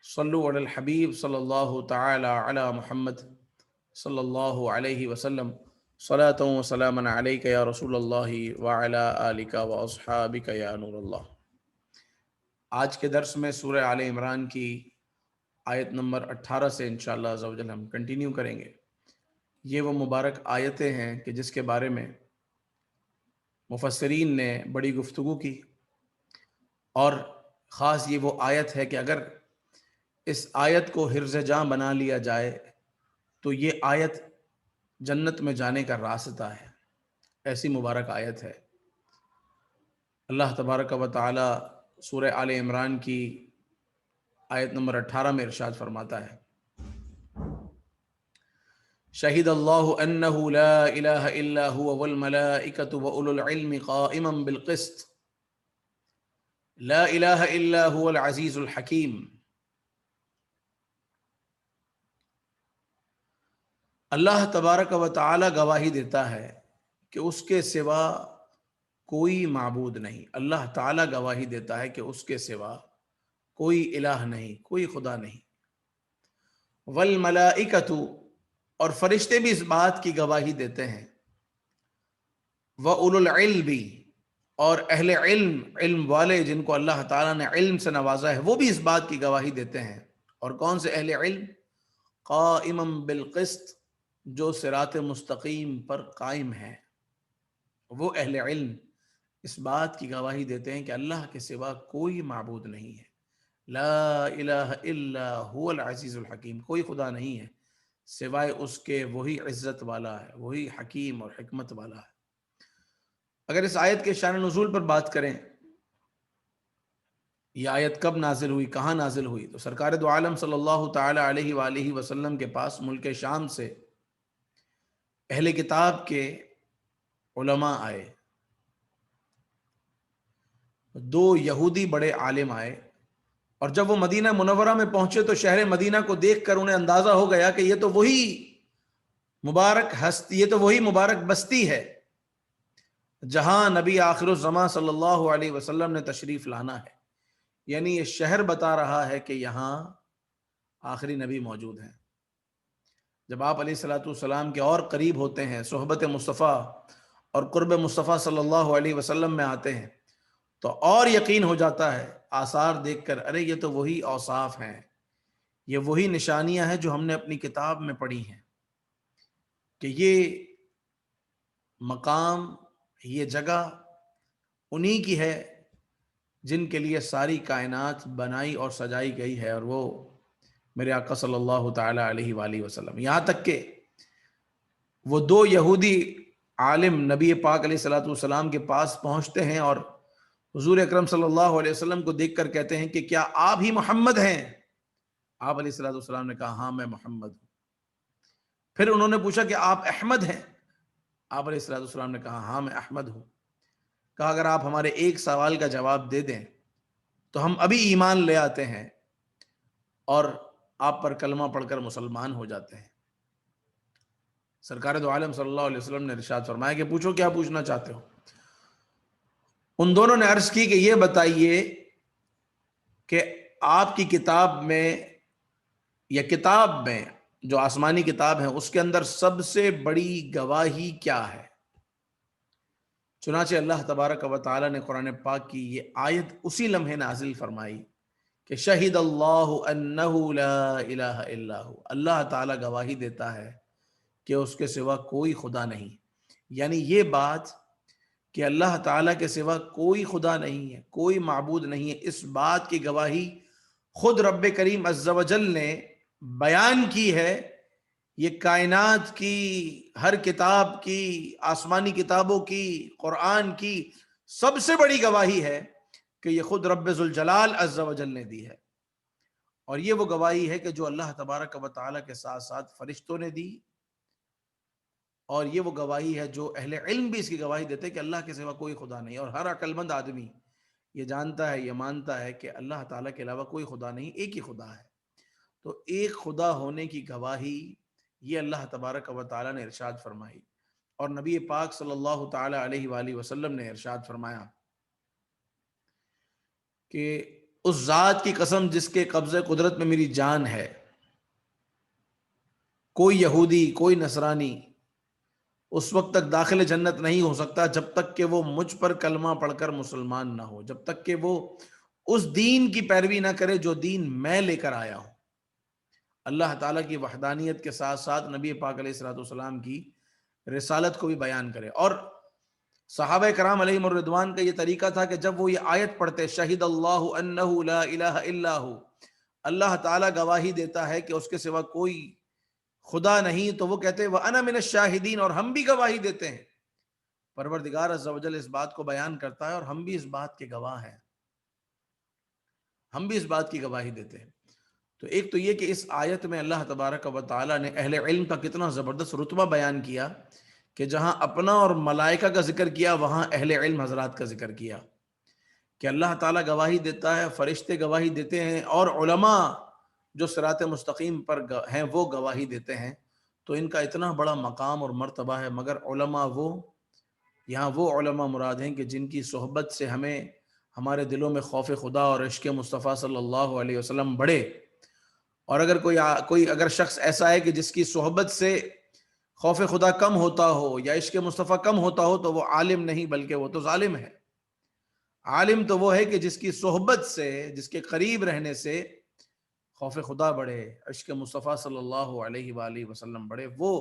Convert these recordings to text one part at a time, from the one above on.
صلو علی الحبیب صلی اللہ تعالی علی محمد صلی اللہ علیہ وسلم صلاۃ و سلاما علیک یا رسول اللہ وعلی آلک و اصحابک یا نور اللہ۔ آج کے درس میں سورہ آل عمران کی آیت نمبر 18 سے انشاءاللہ عز و جل ہم کنٹینیو کریں گے۔ یہ وہ مبارک آیتیں ہیں کہ جس کے بارے میں مفسرین نے بڑی گفتگو کی، اور خاص یہ وہ آیت ہے کہ اگر اس آیت کو حرز جاں بنا لیا جائے تو یہ آیت جنت میں جانے کا راستہ ہے۔ ایسی مبارک آیت ہے۔ اللہ تبارک و تعالی سورہ آل عمران کی آیت نمبر 18 میں ارشاد فرماتا ہے، شہد اللہ انہ لا الہ الا هو والملائکۃ واولو العلم قائما بالقسط لا الہ الا هو العزیز الحکیم۔ اللہ تبارک و تعالی گواہی دیتا ہے کہ اس کے سوا کوئی معبود نہیں۔ اللہ تعالی گواہی دیتا ہے کہ اس کے سوا کوئی الہ نہیں، کوئی خدا نہیں۔ والملائکۃ، اور فرشتے بھی اس بات کی گواہی دیتے ہیں۔ وَأُولُو الْعِلْمِ، اور اہل علم، علم والے جن کو اللہ تعالیٰ نے علم سے نوازا ہے، وہ بھی اس بات کی گواہی دیتے ہیں۔ اور کون سے اہل علم؟ قائمًا بالقسط، جو صراط مستقیم پر قائم ہے۔ وہ اہل علم اس بات کی گواہی دیتے ہیں کہ اللہ کے سوا کوئی معبود نہیں ہے۔ لا الہ الا هو العزیز الحکیم، کوئی خدا نہیں ہے سوائے اس کے وہی عزت والا ہے، وہی حکیم اور حکمت والا ہے۔ اگر اس آیت کے شان نزول پر بات کریں، یہ آیت کب نازل ہوئی، کہاں نازل ہوئی، تو سرکار دو عالم صلی اللہ تعالی علیہ وآلہ وسلم کے پاس ملک شام سے اہل کتاب کے علماء آئے۔ دو یہودی بڑے عالم آئے، اور جب وہ مدینہ منورہ میں پہنچے تو شہر مدینہ کو دیکھ کر انہیں اندازہ ہو گیا کہ یہ تو وہی مبارک بستی ہے جہاں نبی آخر الزماں صلی اللہ علیہ وسلم نے تشریف لانا ہے۔ یعنی یہ شہر بتا رہا ہے کہ یہاں آخری نبی موجود ہیں۔ جب آپ علیہ الصلوۃ والسلام کے اور قریب ہوتے ہیں، صحبت مصطفیٰ اور قرب مصطفیٰ صلی اللہ علیہ وسلم میں آتے ہیں، تو اور یقین ہو جاتا ہے آثار دیکھ کر، ارے یہ تو وہی اوصاف ہیں، یہ وہی نشانیاں ہیں جو ہم نے اپنی کتاب میں پڑھی ہیں، کہ یہ مقام، یہ جگہ انہی کی ہے جن کے لیے ساری کائنات بنائی اور سجائی گئی ہے، اور وہ میرے آقا صلی اللہ تعالی علیہ وآلہ وسلم۔ یہاں تک کہ وہ دو یہودی عالم نبی پاک علیہ الصلوۃ والسلام کے پاس پہنچتے ہیں اور حضور اکرم صلی اللہ علیہ وسلم کو دیکھ کر کہتے ہیں کہ کیا آپ ہی محمد ہیں؟ آپ علیہ الصلوۃ والسلام نے کہا ہاں میں محمد ہوں۔ پھر انہوں نے پوچھا کہ آپ احمد ہیں؟ آپ علیہ الصلوۃ والسلام نے کہا ہاں میں احمد ہوں۔ کہا اگر آپ ہمارے ایک سوال کا جواب دے دیں تو ہم ابھی ایمان لے آتے ہیں اور آپ پر کلمہ پڑھ کر مسلمان ہو جاتے ہیں۔ سرکار دو عالم صلی اللہ علیہ وسلم نے ارشاد فرمایا کہ پوچھو کیا پوچھنا چاہتے ہو۔ ان دونوں نے عرض کی کہ یہ بتائیے کہ آپ کی کتاب میں یا کتاب میں جو آسمانی کتاب ہے اس کے اندر سب سے بڑی گواہی کیا ہے؟ چنانچہ اللہ تبارک و تعالی نے قرآن پاک کی یہ آیت اسی لمحے نازل فرمائی کہ شہد اللہ انہ لا الہ الا ہو، اللہ تعالی گواہی دیتا ہے کہ اس کے سوا کوئی خدا نہیں۔ یعنی یہ بات کہ اللہ تعالیٰ کے سوا کوئی خدا نہیں ہے، کوئی معبود نہیں ہے، اس بات کی گواہی خود رب کریم عز و جل نے بیان کی ہے۔ یہ کائنات کی ہر کتاب کی، آسمانی کتابوں کی، قرآن کی سب سے بڑی گواہی ہے کہ یہ خود رب ذوالجلال عز و جل نے دی ہے۔ اور یہ وہ گواہی ہے کہ جو اللہ تبارک و تعالیٰ کے ساتھ ساتھ فرشتوں نے دی، اور یہ وہ گواہی ہے جو اہل علم بھی اس کی گواہی دیتے ہیں کہ اللہ کے سوا کوئی خدا نہیں۔ اور ہر عقل مند آدمی یہ جانتا ہے، یہ مانتا ہے کہ اللہ تعالیٰ کے علاوہ کوئی خدا نہیں، ایک ہی خدا ہے۔ تو ایک خدا ہونے کی گواہی یہ اللہ تبارک و تعالیٰ نے ارشاد فرمائی، اور نبی پاک صلی اللہ تعالیٰ علیہ وآلہ وسلم نے ارشاد فرمایا کہ اس ذات کی قسم جس کے قبضے قدرت میں میری جان ہے، کوئی یہودی، کوئی نصرانی اس وقت تک داخل جنت نہیں ہو سکتا جب تک کہ وہ مجھ پر کلمہ پڑھ کر مسلمان نہ ہو، جب تک کہ وہ اس دین کی پیروی نہ کرے جو دین میں لے کر آیا ہوں۔ اللہ تعالیٰ کی وحدانیت کے ساتھ ساتھ نبی پاک علیہ الصلوۃ والسلام کی رسالت کو بھی بیان کرے۔ اور صحابہ کرام علیہم الرضوان کا یہ طریقہ تھا کہ جب وہ یہ آیت پڑھتے شہید اللہ انہ لا الہ الا ہو، اللہ تعالیٰ گواہی دیتا ہے کہ اس کے سوا کوئی خدا نہیں، تو وہ کہتے ہیں وَأَنَا مِنَ الشَّاهِدِينَ، اور ہم بھی گواہی دیتے ہیں۔ پروردگار عز و جل اس بات کو بیان کرتا ہے اور ہم بھی اس بات کے گواہ ہیں، ہم بھی اس بات کی گواہی دیتے ہیں۔ تو ایک تو یہ کہ اس آیت میں اللہ تبارک و تعالیٰ نے اہل علم کا کتنا زبردست رتبہ بیان کیا کہ جہاں اپنا اور ملائکہ کا ذکر کیا وہاں اہل علم حضرات کا ذکر کیا، کہ اللہ تعالیٰ گواہی دیتا ہے، فرشتے گواہی دیتے ہیں، اور علماء جو صراط مستقیم پر ہیں وہ گواہی دیتے ہیں۔ تو ان کا اتنا بڑا مقام اور مرتبہ ہے، مگر علماء یہاں وہ علماء مراد ہیں کہ جن کی صحبت سے ہمیں ہمارے دلوں میں خوف خدا اور عشق مصطفیٰ صلی اللہ علیہ وسلم بڑھے۔ اور اگر کوئی اگر شخص ایسا ہے کہ جس کی صحبت سے خوف خدا کم ہوتا ہو یا عشق مصطفیٰ کم ہوتا ہو، تو وہ عالم نہیں بلکہ وہ تو ظالم ہے۔ عالم تو وہ ہے کہ جس کی صحبت سے، جس کے قریب رہنے سے خوف خدا بڑھے، عشق مصطفیٰ صلی اللہ علیہ وآلہ وسلم بڑھے، وہ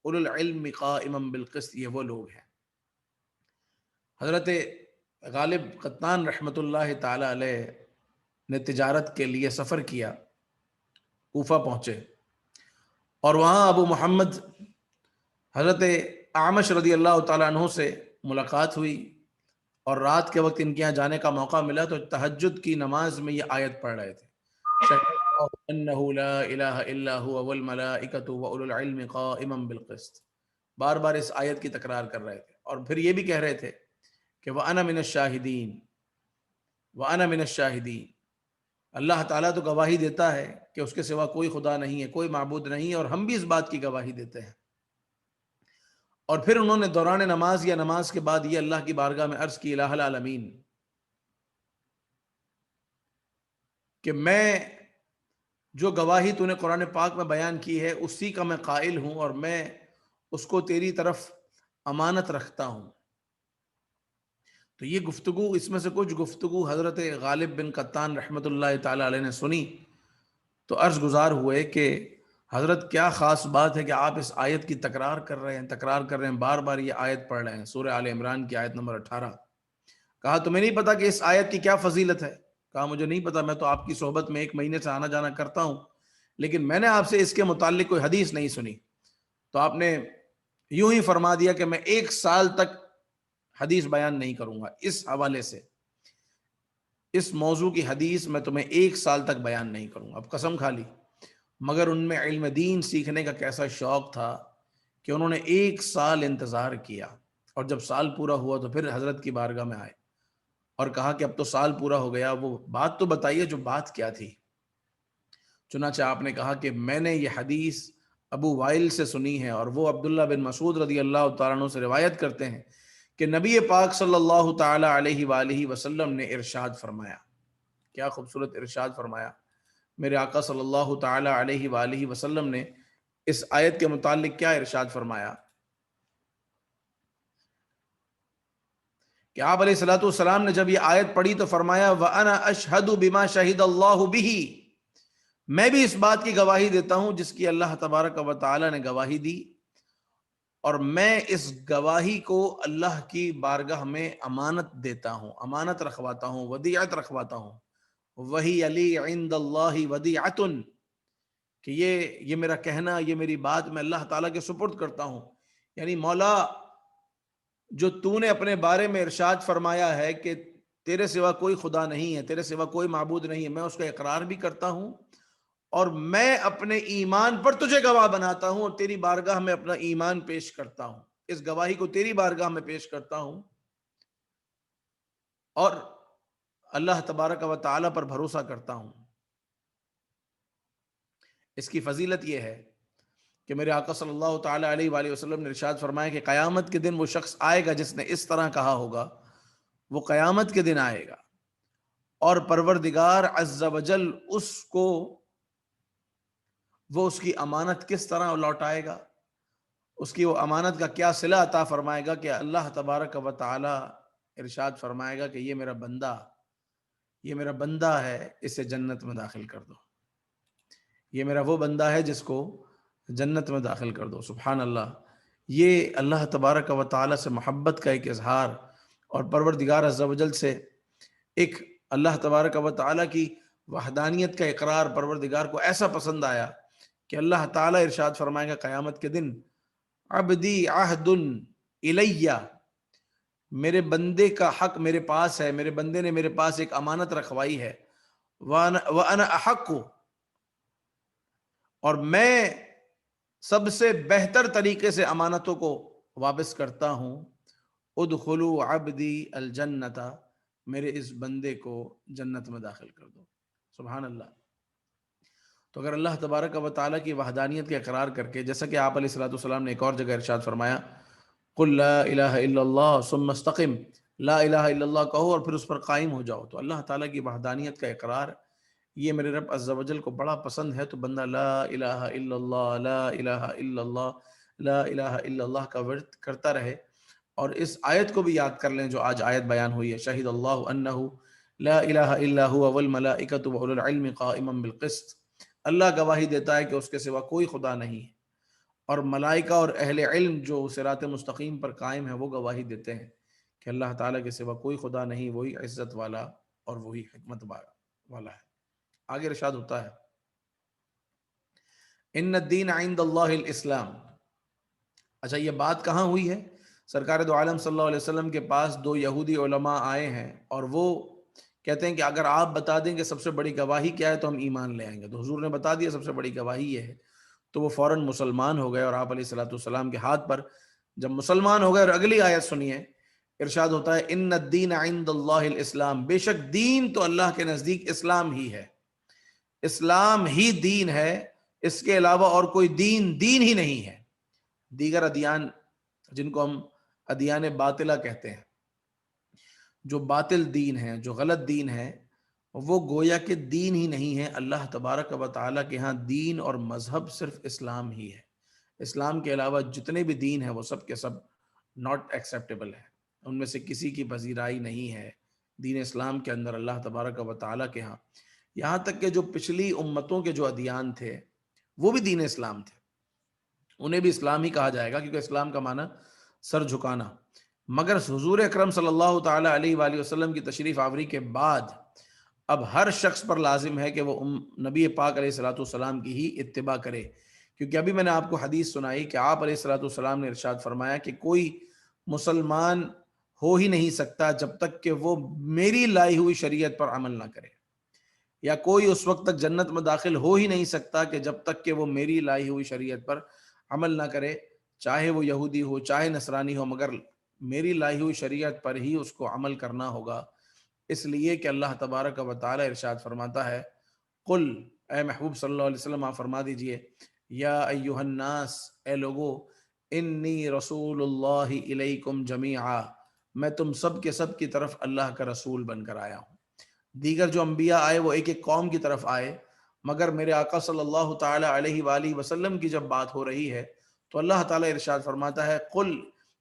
اولو العلم قائما بالقسط، یہ وہ لوگ ہیں۔ حضرت غالب قطان رحمۃ اللہ تعالی علیہ نے تجارت کے لیے سفر کیا، کوفہ پہنچے، اور وہاں ابو محمد حضرت اعمش رضی اللہ تعالیٰ عنہ سے ملاقات ہوئی، اور رات کے وقت ان کے یہاں جانے کا موقع ملا تو تہجد کی نماز میں یہ آیت پڑھ رہے تھے، انہ لا الہ الا هو والملائکۃ واولو العلم قائما بالقسط، بار بار اس آیت کی تکرار کر رہے تھے، اور پھر یہ بھی کہہ رہے تھے کہ وَأَنَا مِنَ الشَّاهِدِينَ، وَأَنَا مِنَ الشَّاهِدِينَ، اللہ تعالیٰ تو گواہی دیتا ہے کہ اس کے سوا کوئی خدا نہیں ہے، کوئی معبود نہیں ہے، اور ہم بھی اس بات کی گواہی دیتے ہیں۔ اور پھر انہوں نے دوران نماز یا نماز کے بعد یہ اللہ کی بارگاہ میں عرض کی، الہ العالمین، کہ میں جو گواہی تو نے قرآن پاک میں بیان کی ہے اسی کا میں قائل ہوں، اور میں اس کو تیری طرف امانت رکھتا ہوں۔ تو یہ گفتگو، اس میں سے کچھ گفتگو حضرت غالب بن قطان رحمۃ اللہ تعالی علیہ نے سنی، تو عرض گزار ہوئے کہ حضرت کیا خاص بات ہے کہ آپ اس آیت کی تکرار کر رہے ہیں، بار بار یہ آیت پڑھ رہے ہیں، سورہ آل عمران کی آیت نمبر 18۔ کہا تمہیں نہیں پتا کہ اس آیت کی کیا فضیلت ہے؟ کہا مجھے نہیں پتا، میں تو آپ کی صحبت میں 1 مہینے سے آنا جانا کرتا ہوں، لیکن میں نے آپ سے اس کے متعلق کوئی حدیث نہیں سنی۔ تو آپ نے یوں ہی فرما دیا کہ میں 1 سال تک حدیث بیان نہیں کروں گا، اس حوالے سے اس موضوع کی حدیث میں تمہیں 1 سال تک بیان نہیں کروں گا۔ اب قسم کھا لی، مگر ان میں علم دین سیکھنے کا کیسا شوق تھا کہ انہوں نے 1 سال انتظار کیا، اور جب سال پورا ہوا تو پھر حضرت کی بارگاہ میں آئے اور کہا کہ اب تو سال پورا ہو گیا، وہ بات تو بتائیے جو بات کیا تھی۔ چنانچہ آپ نے کہا کہ میں نے یہ حدیث ابو وائل سے سنی ہے، اور وہ عبداللہ بن مسعود رضی اللہ تعالیٰ عنہ سے روایت کرتے ہیں کہ نبی پاک صلی اللہ تعالی علیہ وآلہ وسلم نے ارشاد فرمایا، کیا خوبصورت ارشاد فرمایا میرے آقا صلی اللہ تعالی علیہ وآلہ وسلم نے اس آیت کے متعلق کیا ارشاد فرمایا کہ آپ علیہ الصلوۃ والسلام نے جب یہ آیت پڑھی تو فرمایا وَأَنَا أَشْهَدُ بِمَا شَهِدَ اللَّهُ بِهِ، میں بھی اس بات کی گواہی دیتا ہوں جس کی اللہ تبارک و تعالی نے گواہی دی، اور میں اس گواہی کو اللہ کی بارگاہ میں امانت دیتا ہوں، امانت رکھواتا ہوں، ودیعت رکھواتا ہوں۔ وہی علی عند اللہ ودیعۃ، کہ یہ میرا کہنا، یہ میری بات میں اللہ تعالیٰ کے سپرد کرتا ہوں۔ یعنی مولا، جو تو نے اپنے بارے میں ارشاد فرمایا ہے کہ تیرے سوا کوئی خدا نہیں ہے، تیرے سوا کوئی معبود نہیں ہے، میں اس کا اقرار بھی کرتا ہوں، اور میں اپنے ایمان پر تجھے گواہ بناتا ہوں، اور تیری بارگاہ میں اپنا ایمان پیش کرتا ہوں، اس گواہی کو تیری بارگاہ میں پیش کرتا ہوں، اور اللہ تبارک و تعالی پر بھروسہ کرتا ہوں۔ اس کی فضیلت یہ ہے کہ میرے آقا صلی اللہ تعالی علیہ وآلہ وسلم نے ارشاد فرمایا کہ قیامت کے دن وہ شخص آئے گا جس نے اس طرح کہا ہوگا، وہ قیامت کے دن آئے گا اور پروردگار عز و جل وہ اس کی امانت کس طرح لوٹائے گا، اس کی وہ امانت کا کیا صلہ عطا فرمائے گا، کہ اللہ تبارک و تعالی ارشاد فرمائے گا کہ یہ میرا بندہ ہے، اسے جنت میں داخل کر دو، یہ میرا وہ بندہ ہے جس کو جنت میں داخل کر دو۔ سبحان اللہ، یہ اللہ تبارک و تعالی سے محبت کا ایک اظہار، اور پروردگار عز و جل سے ایک اللہ تبارک و تعالی کی وحدانیت کا اقرار پروردگار کو ایسا پسند آیا کہ اللہ تعالی ارشاد فرمائے گا قیامت کے دن، عبدی عہد الیہ، میرے بندے کا حق میرے پاس ہے، میرے بندے نے میرے پاس ایک امانت رکھوائی ہے، وَأَنَا أَحَقُّ، اور میں سب سے بہتر طریقے سے امانتوں کو واپس کرتا ہوں، ادخلوا عبدی الجنت، میرے اس بندے کو جنت میں داخل کر دو۔ سبحان اللہ۔ تو اگر اللہ تبارک و تعالیٰ کی وحدانیت کے اقرار کر کے، جیسا کہ آپ علیہ الصلوۃ والسلام نے ایک اور جگہ ارشاد فرمایا، قل لا الہ الا اللہ ثم استقم، لا الہ الا اللہ کہو اور پھر اس پر قائم ہو جاؤ، تو اللہ تعالیٰ کی وحدانیت کا اقرار یہ میرے رب عز و جل کو بڑا پسند ہے، تو بندہ لا الہ الا اللہ، لا الہ الا اللہ، لا الہ الا اللہ کا ورد کرتا رہے۔ اور اس آیت کو بھی یاد کر لیں جو آج آیت بیان ہوئی ہے، شہید اللہ انہ لا الہ الا هو والملائکۃ واولو العلم قائما بالقسط، اللہ گواہی دیتا ہے کہ اس کے سوا کوئی خدا نہیں ہے، اور ملائکہ اور اہل علم جو صراط مستقیم پر قائم ہے وہ گواہی دیتے ہیں کہ اللہ تعالیٰ کے سوا کوئی خدا نہیں، وہی عزت والا اور وہی حکمت والا ہے۔ آگے ارشاد ہوتا ہے، ان الدین عند اللہ الاسلام۔ اچھا، یہ بات کہاں ہوئی ہے؟ سرکار دو عالم صلی اللہ علیہ وسلم کے پاس دو یہودی علماء آئے ہیں، اور وہ کہتے ہیں کہ اگر آپ بتا دیں کہ سب سے بڑی گواہی کیا ہے تو ہم ایمان لے آئیں گے۔ تو حضور نے بتا دیا سب سے بڑی گواہی یہ ہے، تو وہ فوراً مسلمان ہو گئے، اور آپ علیہ الصلوۃ والسلام کے ہاتھ پر جب مسلمان ہو گئے، اور اگلی آیت سنیے، ارشاد ہوتا ہے ان الدین عند اللہ الاسلام، بے شک دین تو اللہ کے نزدیک اسلام ہی ہے، اسلام ہی دین ہے، اس کے علاوہ اور کوئی دین ہی نہیں ہے۔ دیگر ادیان جن کو ہم ادیان باطلہ کہتے ہیں، جو باطل دین ہیں، جو غلط دین ہے، وہ گویا کہ دین ہی نہیں ہے۔ اللہ تبارک و تعالیٰ کے ہاں دین اور مذہب صرف اسلام ہی ہے، اسلام کے علاوہ جتنے بھی دین ہیں وہ سب کے سب ناٹ ایکسیپٹیبل ہیں، ان میں سے کسی کی پذیرائی نہیں ہے دین اسلام کے اندر اللہ تبارک و تعالیٰ کے ہاں۔ یہاں تک کہ جو پچھلی امتوں کے جو ادیان تھے وہ بھی دین اسلام تھے، انہیں بھی اسلام ہی کہا جائے گا، کیونکہ اسلام کا معنی سر جھکانا۔ مگر حضور اکرم صلی اللہ تعالی علیہ وآلہ وسلم کی تشریف آوری کے بعد اب ہر شخص پر لازم ہے کہ وہ نبی پاک علیہ الصلوۃ والسلام کی ہی اتباع کرے، کیونکہ ابھی میں نے آپ کو حدیث سنائی کہ آپ علیہ الصلوۃ والسلام نے ارشاد فرمایا کہ کوئی مسلمان ہو ہی نہیں سکتا جب تک کہ وہ میری لائی ہوئی شریعت پر عمل نہ کرے، یا کوئی اس وقت تک جنت میں داخل ہو ہی نہیں سکتا کہ جب تک کہ وہ میری لائی ہوئی شریعت پر عمل نہ کرے، چاہے وہ یہودی ہو چاہے نصرانی ہو، مگر میری لائی ہوئی شریعت پر ہی اس کو عمل کرنا ہوگا۔ اس لیے کہ اللہ تبارک و تعالی ارشاد فرماتا ہے، قل، اے محبوب صلی اللہ علیہ وسلم آپ فرما دیجئے، یا ایہا الناس، اے لوگو، انی رسول اللہ الیکم جمیعا، میں تم سب کے سب کی طرف اللہ کا رسول بن کر آیا ہوں۔ دیگر جو انبیاء آئے وہ ایک ایک قوم کی طرف آئے، مگر میرے آقا صلی اللہ تعالی علیہ وآلہ وسلم کی جب بات ہو رہی ہے تو اللہ تعالیٰ ارشاد فرماتا ہے، قل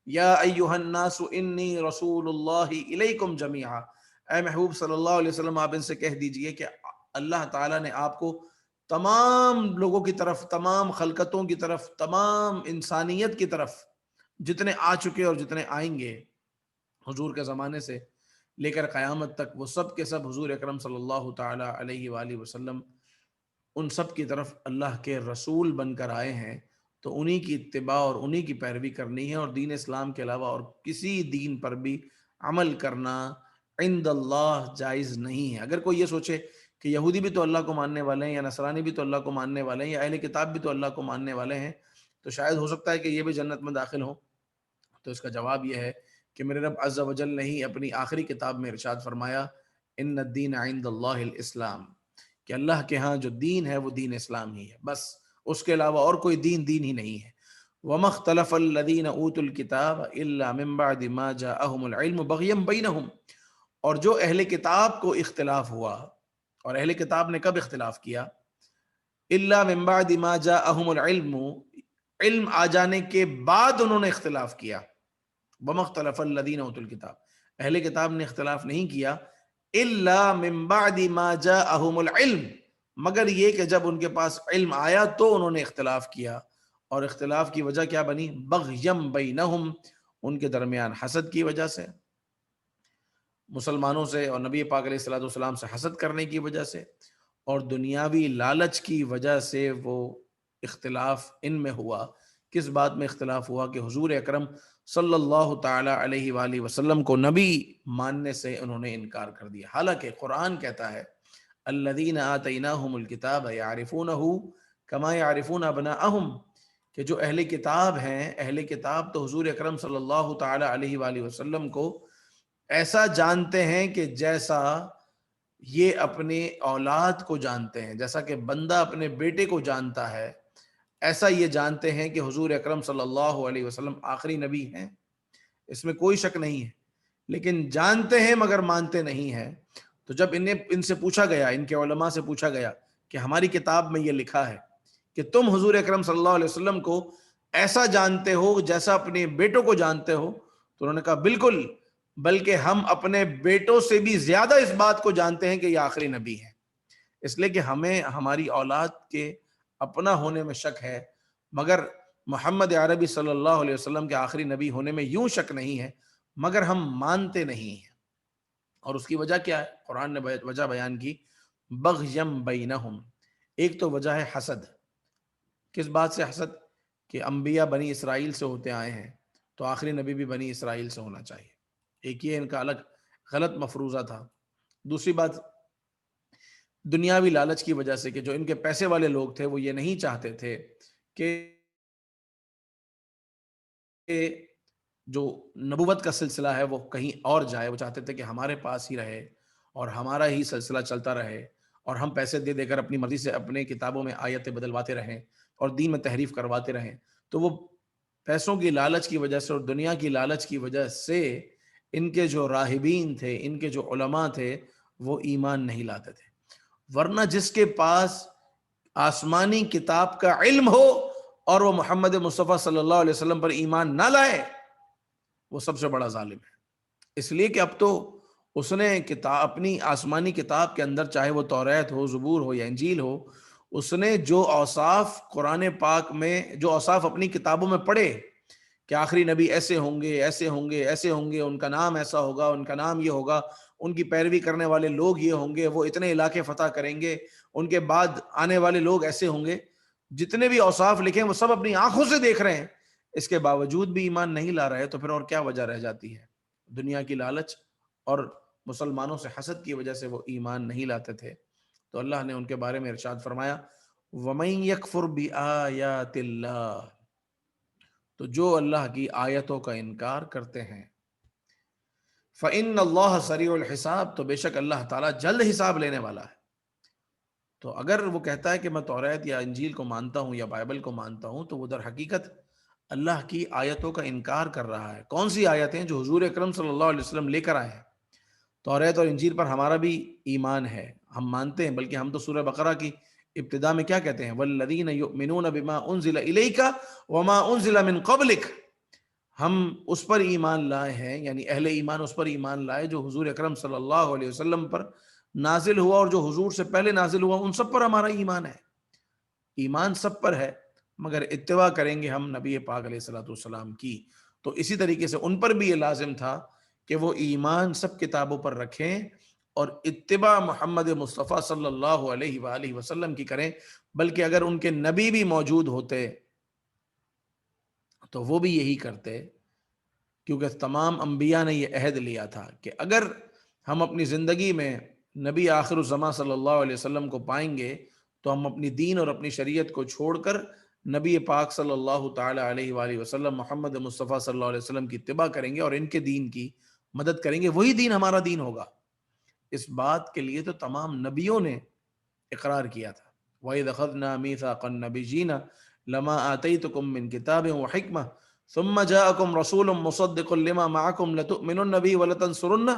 یا ایہا الناس انی رسول اللہ الیکم جمیعا، اے محبوب صلی اللہ علیہ وسلم آپ ان سے کہہ دیجئے کہ اللہ تعالیٰ نے آپ کو تمام لوگوں کی طرف، تمام خلقتوں کی طرف، تمام انسانیت کی طرف، جتنے آ چکے اور جتنے آئیں گے حضور کے زمانے سے لے کر قیامت تک، وہ سب کے سب حضور اکرم صلی اللہ تعالی علیہ وآلہ وسلم ان سب کی طرف اللہ کے رسول بن کر آئے ہیں، تو انہی کی اتباع اور انہی کی پیروی کرنی ہے، اور دین اسلام کے علاوہ اور کسی دین پر بھی عمل کرنا عند اللہ جائز نہیں ہے۔ اگر کوئی یہ سوچے کہ یہودی بھی تو اللہ کو ماننے والے ہیں، یا نصرانی بھی تو اللہ کو ماننے والے ہیں، یا اہل کتاب بھی تو اللہ کو ماننے والے ہیں، تو شاید ہو سکتا ہے کہ یہ بھی جنت میں داخل ہوں، تو اس کا جواب یہ ہے کہ میرے رب عز و جل نے ہی اپنی آخری کتاب میں ارشاد فرمایا، ان الدین عند اللہ الاسلام، کہ اللہ کے ہاں جو دین ہے وہ دین اسلام ہی ہے، بس اس کے علاوہ اور کوئی دین ہی نہیں ہے۔ وَمَا اخْتَلَفَ الَّذِينَ أُوتُوا الْكِتَابَ إِلَّا مِن بَعْدِ مَا جَاءَهُمُ الْعِلْمُ بَغْيًا بَيْنَهُمْ، اور جو اہل کتاب کو اختلاف ہوا، اور اہل کتاب نے کب اختلاف کیا؟ الا من بعد ما جاءهم العلم، علم آ جانے کے بعد انہوں نے اختلاف کیا. وما اختلف الذین اوتوا الکتاب، اہل کتاب نے اختلاف نہیں کیا الا من بعد ما جاءهم العلم، مگر یہ کہ جب ان کے پاس علم آیا تو انہوں نے اختلاف کیا. اور اختلاف کی وجہ کیا بنی؟ بغیم بینہم، ان کے درمیان حسد کی وجہ سے، مسلمانوں سے اور نبی پاک علیہ الصلوۃ والسلام سے حسد کرنے کی وجہ سے، اور دنیاوی لالچ کی وجہ سے وہ اختلاف ان میں ہوا. کس بات میں اختلاف ہوا؟ کہ حضور اکرم صلی اللہ تعالی علیہ وآلہ وسلم کو نبی ماننے سے انہوں نے انکار کر دیا، حالانکہ قرآن کہتا ہے الذین آتیناہم الکتاب یعرفونہ کما یعرفون ابناءہم، کہ جو اہل کتاب ہیں، اہل کتاب تو حضور اکرم صلی اللہ تعالی علیہ وآلہ وسلم کو ایسا جانتے ہیں کہ جیسا یہ اپنے اولاد کو جانتے ہیں، جیسا کہ بندہ اپنے بیٹے کو جانتا ہے، ایسا یہ جانتے ہیں کہ حضور اکرم صلی اللہ علیہ وسلم آخری نبی ہیں. اس میں کوئی شک نہیں ہے، لیکن جانتے ہیں مگر مانتے نہیں ہیں. تو جب ان سے پوچھا گیا، ان کے علماء سے پوچھا گیا کہ ہماری کتاب میں یہ لکھا ہے کہ تم حضور اکرم صلی اللہ علیہ وسلم کو ایسا جانتے ہو جیسا اپنے بیٹوں کو جانتے ہو، تو انہوں نے کہا بالکل، بلکہ ہم اپنے بیٹوں سے بھی زیادہ اس بات کو جانتے ہیں کہ یہ آخری نبی ہیں. اس لیے کہ ہمیں ہماری اولاد کے اپنا ہونے میں شک ہے، مگر محمد عربی صلی اللہ علیہ وسلم کے آخری نبی ہونے میں یوں شک نہیں ہے، مگر ہم مانتے نہیں ہیں. اور اس کی وجہ کیا ہے؟ قرآن نے وجہ بیان کی، بغیم بینہم. ایک تو وجہ ہے حسد. کس بات سے حسد؟ کہ انبیاء بنی اسرائیل سے ہوتے آئے ہیں تو آخری نبی بھی بنی اسرائیل سے ہونا چاہیے. ایک یہ ان کا الگ غلط مفروضہ تھا. دوسری بات دنیاوی لالچ کی وجہ سے، کہ جو ان کے پیسے والے لوگ تھے وہ یہ نہیں چاہتے تھے کہ جو نبوت کا سلسلہ ہے وہ کہیں اور جائے. وہ چاہتے تھے کہ ہمارے پاس ہی رہے اور ہمارا ہی سلسلہ چلتا رہے، اور ہم پیسے دے دے کر اپنی مرضی سے اپنے کتابوں میں آیتیں بدلواتے رہیں اور دین میں تحریف کرواتے رہیں. تو وہ پیسوں کی لالچ کی وجہ سے اور دنیا کی لالچ کی وجہ سے ان کے جو راہبین تھے، ان کے جو علماء تھے، وہ ایمان نہیں لاتے تھے. ورنہ جس کے پاس آسمانی کتاب کا علم ہو اور وہ محمد مصطفیٰ صلی اللہ علیہ وسلم پر ایمان نہ لائے، وہ سب سے بڑا ظالم ہے. اس لیے کہ اب تو اس نے اپنی آسمانی کتاب کے اندر، چاہے وہ توریت ہو، زبور ہو یا انجیل ہو، اس نے جو اوصاف قرآن پاک میں، جو اوصاف اپنی کتابوں میں پڑھے کہ آخری نبی ایسے ہوں گے، ایسے ہوں گے، ایسے ہوں گے، ان کا نام ایسا ہوگا، ان کا نام یہ ہوگا، ان کی پیروی کرنے والے لوگ یہ ہوں گے، وہ اتنے علاقے فتح کریں گے، ان کے بعد آنے والے لوگ ایسے ہوں گے، جتنے بھی اوصاف لکھے وہ سب اپنی آنکھوں سے دیکھ رہے ہیں. اس کے باوجود بھی ایمان نہیں لا رہے، تو پھر اور کیا وجہ رہ جاتی ہے؟ دنیا کی لالچ اور مسلمانوں سے حسد کی وجہ سے وہ ایمان نہیں لاتے تھے. تو اللہ نے ان کے بارے میں ارشاد فرمایا وَمَن يَكْفُرْ بِآيَاتِ اللَّهِ، تو جو اللہ کی آیتوں کا انکار کرتے ہیں، فَإِنَّ اللَّهَ سَرِيعُ الْحِسَابِ، تو بے شک اللہ تعالیٰ جلد حساب لینے والا ہے. تو اگر وہ کہتا ہے کہ میں توریت یا انجیل کو مانتا ہوں یا بائبل کو مانتا ہوں، تو وہ در حقیقت اللہ کی آیتوں کا انکار کر رہا ہے. کون سی آیتیں؟ جو حضور اکرم صلی اللہ علیہ وسلم لے کر آئے ہیں. توریت اور انجیل پر ہمارا بھی ایمان ہے، ہم مانتے ہیں، بلکہ ہم تو سورہ بقرہ کی ابتدا میں کیا کہتے ہیں؟ وَالَّذِينَ يُؤْمِنُونَ بِمَا أُنزِلَ إِلَيْكَ وَمَا أُنزِلَ مِن قَبْلِكَ، ہم اس پر ایمان لائے ہیں، یعنی اہل ایمان اس پر ایمان لائے جو حضور اکرم صلی اللہ علیہ وسلم پر نازل ہوا، اور جو حضور سے پہلے نازل ہوا، ان سب پر ہمارا ایمان ہے. ایمان سب پر ہے، مگر اتباع کریں گے ہم نبی پاک علیہ الصلوۃ والسلام کی. تو اسی طریقے سے ان پر بھی یہ لازم تھا کہ وہ ایمان سب کتابوں پر رکھیں اور اتباع محمد مصطفیٰ صلی اللہ علیہ وآلہ وسلم کی کریں. بلکہ اگر ان کے نبی بھی موجود ہوتے تو وہ بھی یہی کرتے، کیونکہ تمام انبیاء نے یہ عہد لیا تھا کہ اگر ہم اپنی زندگی میں نبی آخر الزماں صلی اللہ علیہ وسلم کو پائیں گے تو ہم اپنی دین اور اپنی شریعت کو چھوڑ کر نبی پاک صلی اللہ تعالی علیہ وآلہ وسلم، محمد مصطفیٰ صلی اللہ علیہ وسلم کی اتباع کریں گے اور ان کے دین کی مدد کریں گے. وہی دین ہمارا دین ہوگا. اس بات کے لیے تو تمام نبیوں نے اقرار کیا تھا. وَإِذْ أَخَذْنَا مِيثَاقَ النَّبِيِّينَ لَمَا آتَيْتُكُم مِّن كِتَابٍ وَحِكْمَةٍ ثُمَّ جَاءَكُمْ رَسُولٌ مُصَدِّقٌ لِّمَا مَعَكُمْ لَتُؤْمِنُنَّ بِهِ وَلَتَنصُرُنَّهُ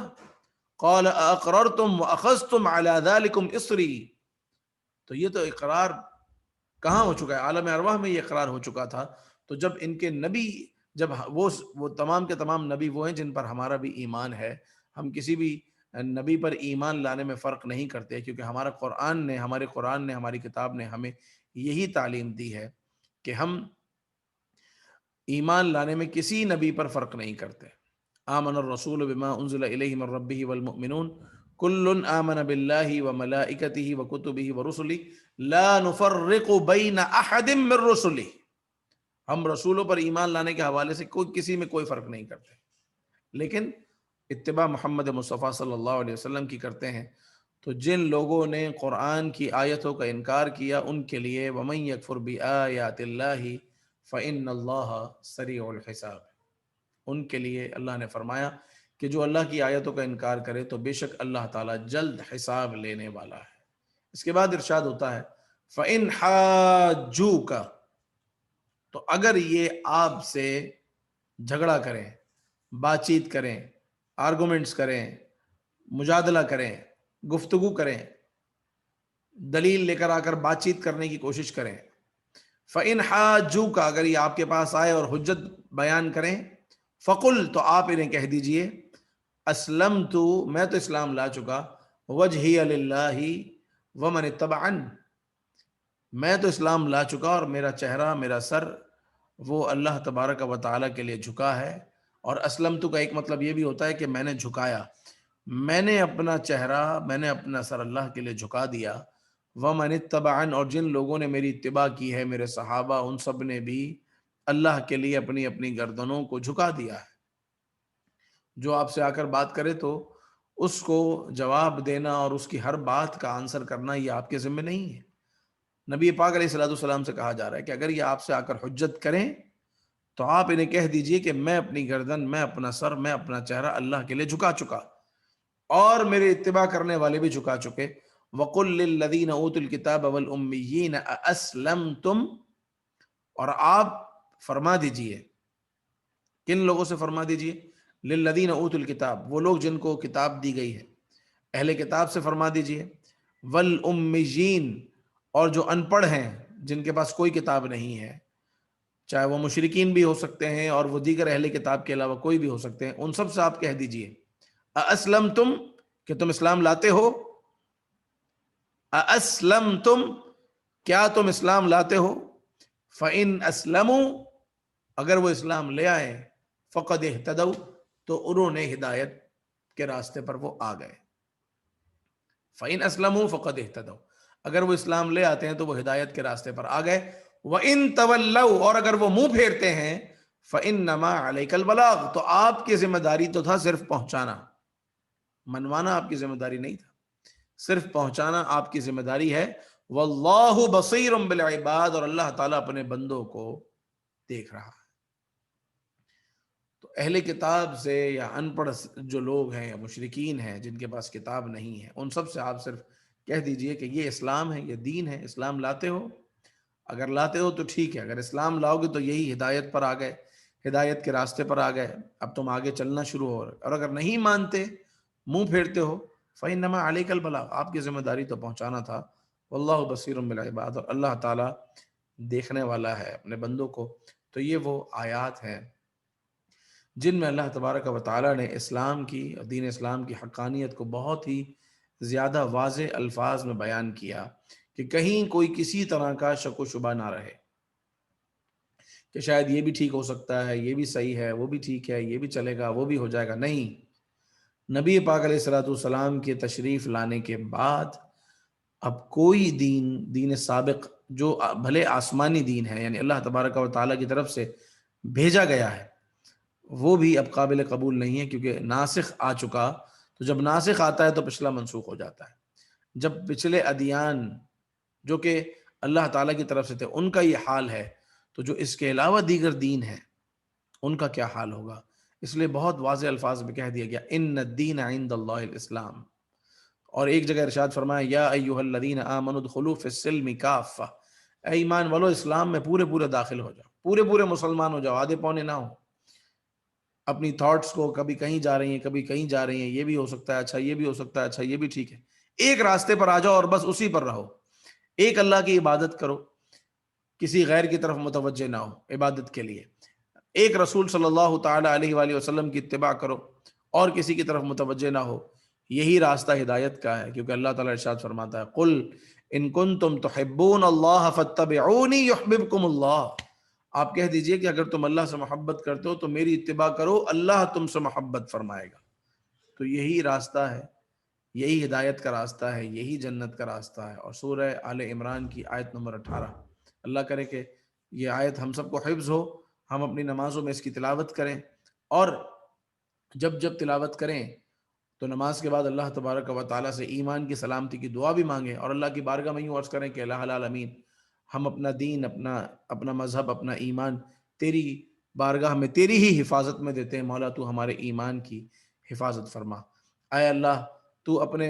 قال اقررتم واخذتم على ذلكم اصری، تو یہ تو اقرار کہاں ہو چکا ہے، عالم ارواح میں یہ اقرار ہو چکا تھا. تو جب ان کے نبی، جب وہ تمام کے تمام نبی وہ ہیں جن پر ہمارا بھی ایمان ہے، ہم کسی بھی نبی پر ایمان لانے میں فرق نہیں کرتے، کیونکہ ہمارے قرآن نے ہماری کتاب نے ہمیں یہی تعلیم دی ہے کہ ہم ایمان لانے میں کسی نبی پر فرق نہیں کرتے. آمن الرسول بما انزل الیہ من ربہ والمؤمنون کل آمن باللہ وملائکتہ وکتبہ ورسلہ لا نفرق بین احد من رسلہ. ہم رسولوں پر ایمان لانے کے حوالے سے کسی میں کوئی فرق نہیں کرتے، لیکن اتباع محمد مصطفیٰ صلی اللہ علیہ وسلم کی کرتے ہیں. تو جن لوگوں نے قرآن کی آیتوں کا انکار کیا، ان کے لیے وَمَن يَكْفُرْ بِآيَاتِ اللَّهِ فَإِنَّ اللَّهَ سَرِيعُ الْحِسَابِ، ان کے لیے اللہ نے فرمایا کہ جو اللہ کی آیتوں کا انکار کرے تو بے شک اللہ تعالیٰ جلد حساب لینے والا ہے. اس کے بعد ارشاد ہوتا ہے فَإِنْ حَاجُّوكَ، تو اگر یہ آپ سے جھگڑا کریں، بات چیت کریں، آرگومنٹس کریں، مجادلہ کریں، گفتگو کریں، دلیل لے کر آ کر بات چیت کرنے کی کوشش کریں، فَإِنْ حَاجُّوكَ، اگر یہ آپ کے پاس آئے اور حجت بیان کریں، فَقُلْ، تو آپ انہیں کہہ دیجئے اسلمت، میں تو اسلام لا چکا، وجہی للہ ومن اتبعن، میں تو اسلام لا چکا اور میرا چہرہ، میرا سر وہ اللہ تبارک و تعالیٰ کے لیے جھکا ہے. اور اسلمت کا ایک مطلب یہ بھی ہوتا ہے کہ میں نے جھکایا، میں نے اپنا چہرہ، میں نے اپنا سر اللہ کے لیے جھکا دیا. ومن اتبعن، اور جن لوگوں نے میری اتباع کی ہے، میرے صحابہ، ان سب نے بھی اللہ کے لیے اپنی اپنی گردنوں کو جھکا دیا ہے. جو آپ سے آ کر بات کرے تو اس کو جواب دینا اور اس کی ہر بات کا آنسر کرنا یہ آپ کے ذمہ نہیں ہے. نبی پاک علیہ الصلوۃ والسلام سے کہا جا رہا ہے کہ اگر یہ آپ سے آ کر حجت کریں تو آپ انہیں کہہ دیجئے کہ میں اپنی گردن، میں اپنا سر، میں اپنا چہرہ اللہ کے لیے جھکا چکا، اور میرے اتباع کرنے والے بھی جھکا چکے. وَقُلْ لِلَّذِينَ أُوتُوا الْكِتَابَ وَالْأُمِّيِّينَ أَأَسْلَمْتُمْ، اور آپ فرما دیجئے، کن لوگوں سے فرما دیجئے؟ لِلَّذِينَ أُوتُوا الْكِتَابَ، وہ لوگ جن کو کتاب دی گئی ہے، اہل کتاب سے فرما دیجئے. وَالْأُمِّيِّينَ، اور جو ان پڑھ ہیں، جن کے پاس کوئی کتاب نہیں ہے، چاہے وہ مشرکین بھی ہو سکتے ہیں اور وہ دیگر اہل کتاب کے علاوہ کوئی بھی ہو سکتے ہیں، ان سب سے آپ کہہ دیجئے اَأَسْلَمْتُمْ، کہ تم اسلام لاتے ہو؟ اَأَسْلَمْتُمْ، کیا تم اسلام لاتے ہو؟ فَإِنْ أَسْلَمُوا، اگر وہ اسلام لے آئے، فَقَدْ اهْتَدَوْا، تو انہوں نے ہدایت کے راستے پر وہ آ گئے. فَإِنْ أَسْلَمُوا فَقَدْ اهْتَدَوْا، اگر وہ اسلام لے آتے ہیں تو وہ ہدایت کے راستے پر آ گئے. وَإِنْ تَوَلَّوْا، اور اگر وہ منہ پھیرتے ہیں، فَإِنَّمَا عَلَيْكَ الْبَلَاغُ، تو آپ کی ذمہ داری تو تھا صرف پہنچانا، منوانا آپ کی ذمہ داری نہیں تھا، صرف پہنچانا آپ کی ذمہ داری ہے. وَاللَّهُ بَصِيرٌ بِالْعِبَادِ، اور اللہ تعالیٰ اپنے بندوں کو دیکھ رہا ہے. تو اہل کتاب سے یا ان پڑھ جو لوگ ہیں یا مشرکین ہیں جن کے پاس کتاب نہیں ہے، ان سب سے آپ صرف کہہ دیجئے کہ یہ اسلام ہے، یہ دین ہے، اسلام لاتے ہو؟ اگر لاتے ہو تو ٹھیک ہے، اگر اسلام لاؤ گے تو یہی ہدایت پر آ گئے، ہدایت کے راستے پر آ گئے، اب تم آگے چلنا شروع ہو رہے. اور اگر نہیں مانتے، منہ پھیرتے ہو، فَإِنَّمَا عَلَيْكَ الْبَلَاغُ، آپ کی ذمہ داری تو پہنچانا تھا. وَاللَّهُ بَصِيرٌ بِالْعِبَادِ، اور اللہ تعالیٰ دیکھنے والا ہے اپنے بندوں کو. تو یہ وہ آیات ہیں جن میں اللہ تبارک و تعالیٰ نے اسلام کی، دین اسلام کی حقانیت کو بہت ہی زیادہ واضح الفاظ میں بیان کیا کہ کہیں کوئی کسی طرح کا شک و شبہ نہ رہے کہ شاید یہ بھی ٹھیک ہو سکتا ہے، یہ بھی صحیح ہے، وہ بھی ٹھیک ہے، یہ بھی چلے گا، وہ بھی ہو جائے گا. نہیں، نبی پاک علیہ الصلوۃ والسلام کے تشریف لانے کے بعد اب کوئی دین سابق جو بھلے آسمانی دین ہے، یعنی اللہ تبارک و تعالیٰ کی طرف سے بھیجا گیا ہے، وہ بھی اب قابل قبول نہیں ہے، کیونکہ ناسخ آ چکا. تو جب ناسخ آتا ہے تو پچھلا منسوخ ہو جاتا ہے. جب پچھلے ادیان جو کہ اللہ تعالیٰ کی طرف سے تھے ان کا یہ حال ہے، تو جو اس کے علاوہ دیگر دین ہیں ان کا کیا حال ہوگا. اس لیے بہت واضح الفاظ میں کہہ دیا گیا ان الدین عند اللہ الاسلام. اور ایک جگہ ارشاد فرمایا یا ایھا الذین آمنوا ادخلوا فی السلم کافہ، اے ایمان والو اسلام میں پورے داخل ہو جاؤ، پورے مسلمان ہو جاؤ، آدھے پونے نہ ہو. اپنی تھاٹس کو کبھی کہیں جا رہی ہیں کبھی کہیں جا رہی ہیں، یہ بھی ہو سکتا ہے، اچھا یہ بھی ہو سکتا ہے، اچھا یہ بھی ٹھیک ہے، ایک راستے پر آ جاؤ اور بس اسی پر رہو، ایک اللہ کی عبادت کرو، کسی غیر کی طرف متوجہ نہ ہو عبادت کے لیے، ایک رسول صلی اللہ تعالی علیہ وآلہ وسلم کی اتباع کرو اور کسی کی طرف متوجہ نہ ہو، یہی راستہ ہدایت کا ہے، کیونکہ اللہ تعالیٰ ارشاد فرماتا ہے قل ان کنتم تحبون اللہ فاتبعونی یحببکم اللہ، آپ کہہ دیجئے کہ اگر تم اللہ سے محبت کرتے ہو تو میری اتباع کرو، اللہ تم سے محبت فرمائے گا۔ تو یہی راستہ ہے، یہی ہدایت کا راستہ ہے، یہی جنت کا راستہ ہے۔ اور سورہ آل عمران کی آیت نمبر 18، اللہ کرے کہ یہ آیت ہم سب کو حفظ ہو، ہم اپنی نمازوں میں اس کی تلاوت کریں، اور جب جب تلاوت کریں تو نماز کے بعد اللہ تبارک و تعالیٰ سے ایمان کی سلامتی کی دعا بھی مانگیں، اور اللہ کی بارگاہ میں یوں عرض کریں کہ الہ العالمین، ہم اپنا دین، اپنا مذہب، اپنا ایمان تیری بارگاہ میں تیری ہی حفاظت میں دیتے ہیں، مولا تو ہمارے ایمان کی حفاظت فرما۔ اے اللہ، تو اپنے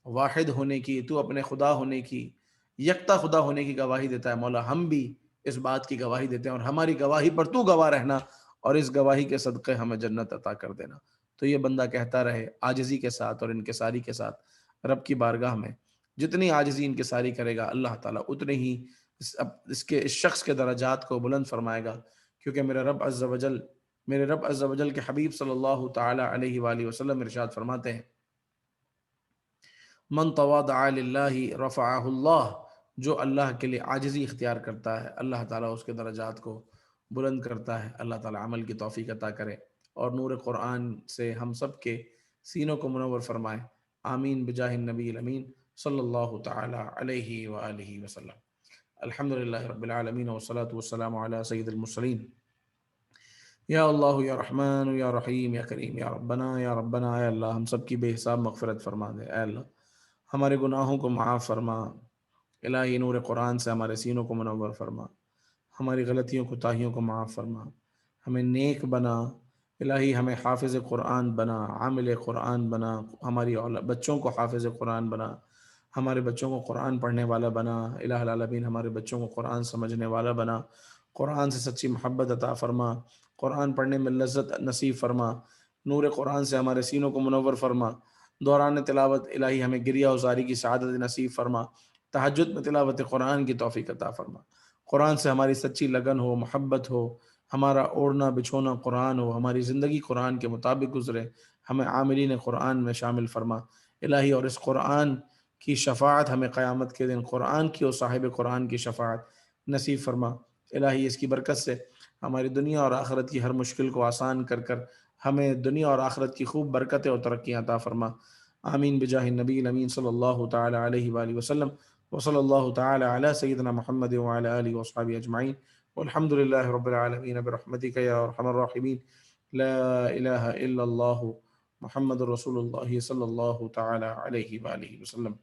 واحد ہونے کی، تو اپنے خدا ہونے کی، یکتا خدا ہونے کی گواہی دیتا ہے، مولا ہم بھی اس بات کی گواہی دیتے ہیں، اور ہماری گواہی پر تو گواہ رہنا، اور اس گواہی کے صدقے ہمیں جنت عطا کر دینا۔ تو یہ بندہ کہتا رہے عاجزی کے ساتھ اور انکساری کے ساتھ رب کی بارگاہ میں، جتنی عاجزی انکساری کرے گا اللہ تعالیٰ اتنے ہی اس شخص کے درجات کو بلند فرمائے گا، کیونکہ میرے رب عز و جل کے حبیب صلی اللہ تعالی علیہ وآلہ وسلم ارشاد فرماتے ہیں من تواضع للہ رفعہ اللہ، جو اللہ کے لیے عاجزی اختیار کرتا ہے اللہ تعالیٰ اس کے درجات کو بلند کرتا ہے۔ اللہ تعالیٰ عمل کی توفیق عطا کرے اور نور قرآن سے ہم سب کے سینوں کو منور فرمائے، آمین بجاہ النبی الامین صلی اللہ تعالی علیہ وآلہ وسلم۔ الحمدللہ رب العالمین والصلاة والسلام علی سید المرسلین۔ یا اللہ یا رحمان یا رحیم یا کریم یا ربنا، اے اللہ ہم سب کی بے حساب مغفرت فرما دے، اے اللہ ہمارے گناہوں کو معاف فرما، الہی نور قرآن سے ہمارے سینوں کو منور فرما، ہماری غلطیوں کوتاہیوں کو معاف فرما، ہمیں نیک بنا، الہی ہمیں حافظ قرآن بنا، عامل قرآن بنا، ہماری بچوں کو حافظ قرآن بنا، ہمارے بچوں کو قرآن پڑھنے والا بنا، الہ العالمین ہمارے بچوں کو قرآن سمجھنے والا بنا، قرآن سے سچی محبت عطا فرما، قرآن پڑھنے میں لذت نصیب فرما، نور قرآن سے ہمارے سینوں کو منور فرما، دوران تلاوت الہی ہمیں گریہ ازاری کی سعادت نصیب فرما، تہجد میں تلاوت قرآن کی توفیق عطا فرما، قرآن سے ہماری سچی لگن ہو، محبت ہو، ہمارا اوڑھنا بچھونا قرآن ہو، ہماری زندگی قرآن کے مطابق گزرے، ہمیں عاملین قرآن میں شامل فرما الہی، اور اس قرآن کی شفاعت ہمیں قیامت کے دن قرآن کی اور صاحب قرآن کی شفاعت نصیب فرما الہی، اس کی برکت سے ہماری دنیا اور آخرت کی ہر مشکل کو آسان کر کر ہمیں دنیا اور آخرت کی خوب برکتیں اور ترقیاں عطا فرما، آمین بجاہ النبی الامین صلی اللہ تعالی علیہ وآلہ وسلم، وصلی اللہ تعالی علی سیدنا محمد وعلی آلہ وصحبہ اجمعین، والحمد للہ رب العالمین برحمتک یا ارحم الراحمین، لا الہ الا اللہ محمد رسول اللہ صلی اللہ تعالی علیہ وآلہ وسلم۔